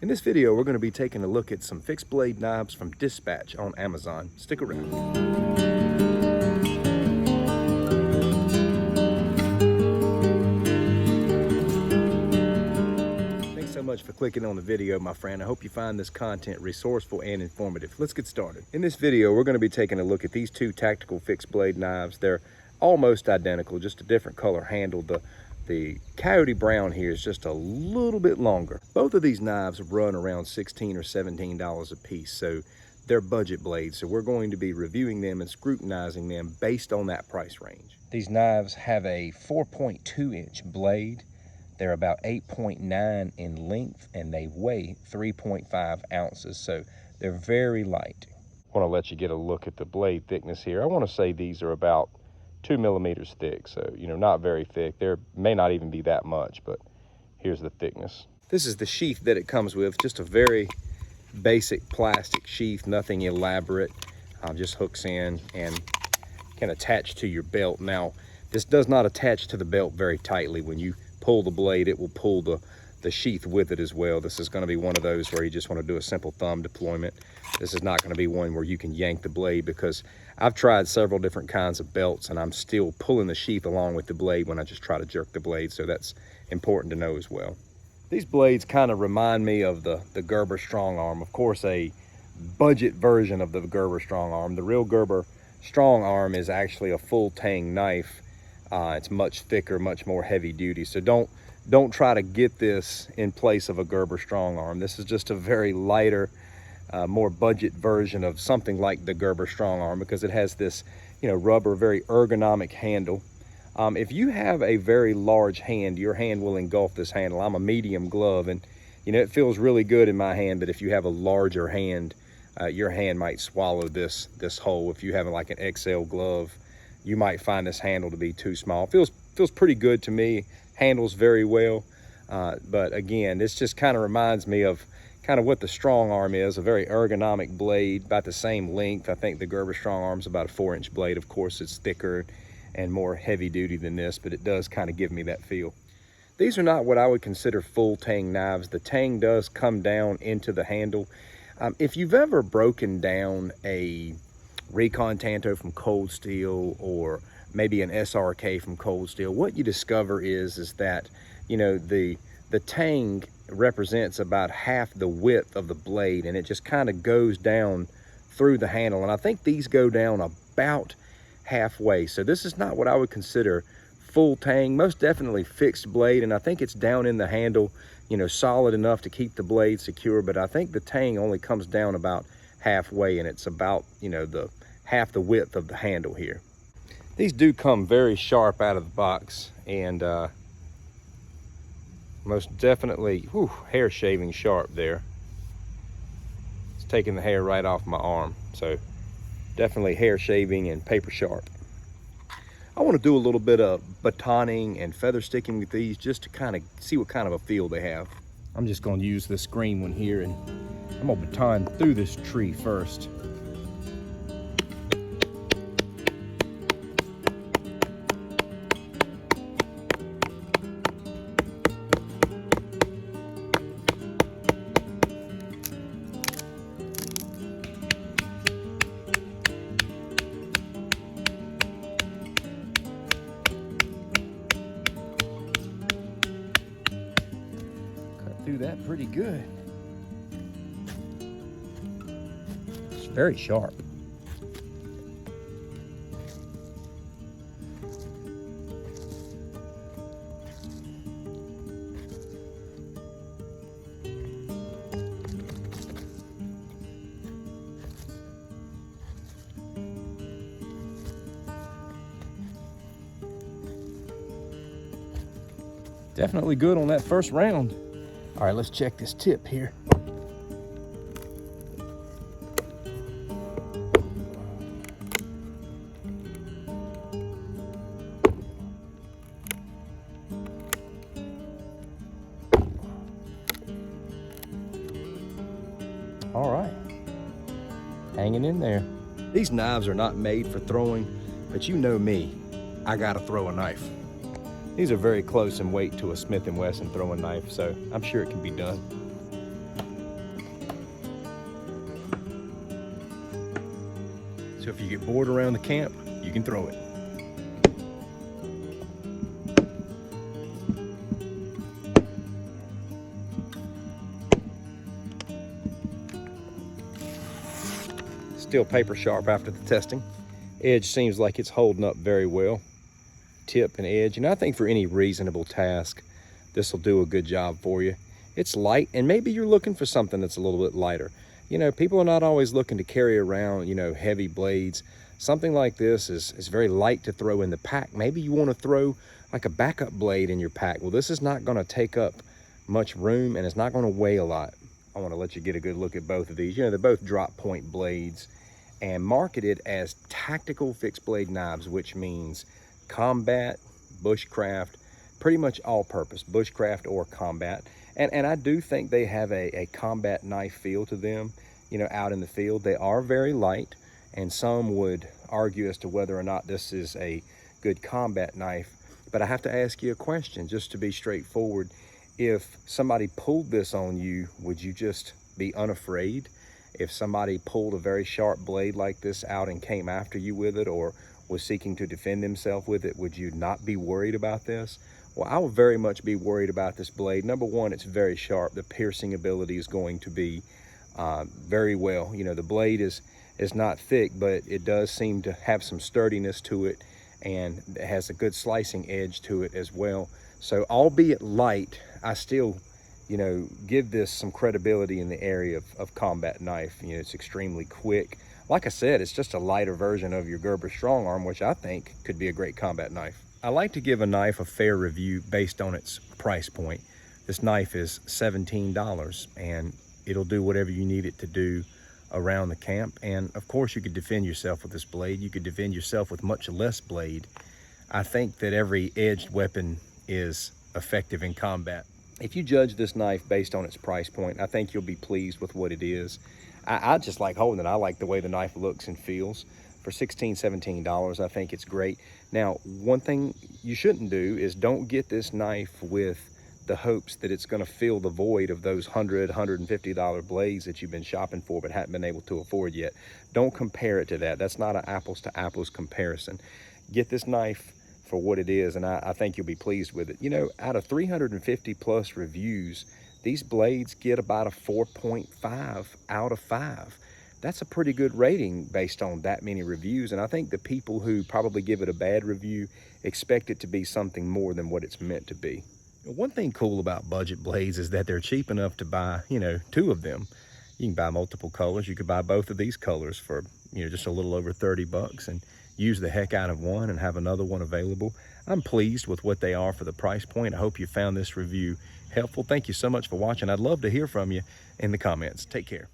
In this video, we're going to be taking a look at some fixed blade knives from Dispatch on Amazon. Stick around. Thanks so much for clicking on the video, my friend. I hope you find this content resourceful and informative. Let's get started. In this video, we're going to be taking a look at these two tactical fixed blade knives. They're almost identical, just a different color handle. The Coyote Brown here is just a little bit longer. Both of these knives run around $16 or $17 a piece, so they're budget blades. So we're going to be reviewing them and scrutinizing them based on that price range. These knives have a 4.2-inch blade. They're about 8.9 in length, and they weigh 3.5 ounces, so they're very light. I want to let you get a look at the blade thickness here. I want to say these are about 2 millimeters thick, so not very thick. There may not even be that much, but here's the thickness. This is the sheath that it comes with, just a very basic plastic sheath, nothing elaborate. Just hooks in and can attach to your belt. Now, this does not attach to the belt very tightly. When you pull the blade, it will pull the sheath with it as well. This is going to be one of those where you just want to do a simple thumb deployment. This is not going to be one where you can yank the blade, because I've tried several different kinds of belts and I'm still pulling the sheath along with the blade when I just try to jerk the blade, so that's important to know as well. These blades kind of remind me of the Gerber Strong Arm. Of course, a budget version of the Gerber Strong Arm. The real Gerber Strong Arm is actually a full tang knife. It's much thicker, much more heavy duty, so don't try to get this in place of a Gerber Strong Arm. This is just a very lighter, more budget version of something like the Gerber Strong Arm, because it has this, rubber, very ergonomic handle. If you have a very large hand, your hand will engulf this handle. I'm a medium glove, and it feels really good in my hand, but if you have a larger hand, your hand might swallow this hole. If you have like an XL glove, you might find this handle to be too small. Feels pretty good to me. Handles very well, but again, this just kind of reminds me of kind of what the Strong Arm is, a very ergonomic blade, about the same length. I think the Gerber Strong Arm is about a 4-inch blade. Of course, it's thicker and more heavy duty than this, but it does kind of give me that feel. These are not what I would consider full tang knives. The tang does come down into the handle. If you've ever broken down a Recon Tanto from Cold Steel, or maybe an SRK from Cold Steel, what you discover is that the tang represents about half the width of the blade, and it just kind of goes down through the handle, and I think these go down about halfway. So this is not what I would consider full tang. Most definitely fixed blade, and I think it's down in the handle, solid enough to keep the blade secure, but I think the tang only comes down about halfway, and it's about the half the width of the handle here. These do come very sharp out of the box, and most definitely hair shaving sharp there. It's taking the hair right off my arm, so definitely hair shaving and paper sharp. I want to do a little bit of batoning and feather sticking with these, just to kind of see what kind of a feel they have. I'm just going to use this green one here, and I'm going to baton through this tree first. Do that pretty good. It's very sharp. Definitely good on that first round. All right, let's check this tip here. All right, hanging in there. These knives are not made for throwing, but you know me, I gotta throw a knife. These are very close in weight to a Smith & Wesson throwing knife, so I'm sure it can be done. So if you get bored around the camp, you can throw it. Still paper sharp after the testing. Edge seems like it's holding up very well. Tip and edge, and I think for any reasonable task, this will do a good job for you. It's light, and maybe you're looking for something that's a little bit lighter. You know, people are not always looking to carry around, you know, heavy blades. Something like this is very light to throw in the pack. Maybe you want to throw like a backup blade in your pack. Well, this is not going to take up much room, and it's not going to weigh a lot. I want to let you get a good look at both of these. You know, they're both drop point blades and marketed as tactical fixed blade knives, which means combat, bushcraft, pretty much all purpose, bushcraft or combat. And I do think they have a combat knife feel to them, you know, out in the field. They are very light, and some would argue as to whether or not this is a good combat knife. But I have to ask you a question, just to be straightforward. If somebody pulled this on you, would you just be unafraid? If somebody pulled a very sharp blade like this out and came after you with it, or was seeking to defend himself with it, would you not be worried about this? Well, I will very much be worried about this blade. Number one, it's very sharp. The piercing ability is going to be very well. You know, the blade is not thick, but it does seem to have some sturdiness to it, and it has a good slicing edge to it as well. So albeit light, I still, you know, give this some credibility in the area of combat knife. You know, it's extremely quick. Like I said, it's just a lighter version of your Gerber Strong Arm, which I think could be a great combat knife. I like to give a knife a fair review based on its price point. This knife is $17, and it'll do whatever you need it to do around the camp. And of course, you could defend yourself with this blade. You could defend yourself with much less blade. I think that every edged weapon is effective in combat. If you judge this knife based on its price point, I think you'll be pleased with what it is. I just like holding it. I like the way the knife looks and feels. For $16, $17, I think it's great. Now, one thing you shouldn't do is don't get this knife with the hopes that it's going to fill the void of those $100, $150 blades that you've been shopping for but haven't been able to afford yet. Don't compare it to that. That's not an apples to apples comparison. Get this knife for what it is, and I think you'll be pleased with it. You know, out of 350 plus reviews, these blades get about a 4.5 out of 5. That's a pretty good rating based on that many reviews, and I think the people who probably give it a bad review expect it to be something more than what it's meant to be. One thing cool about budget blades is that they're cheap enough to buy, you know, 2 of them. You can buy multiple colors. You could buy both of these colors for, you know, just a little over 30 bucks and use the heck out of one and have another one available. I'm pleased with what they are for the price point. I hope you found this review helpful. Thank you so much for watching. I'd love to hear from you in the comments. Take care.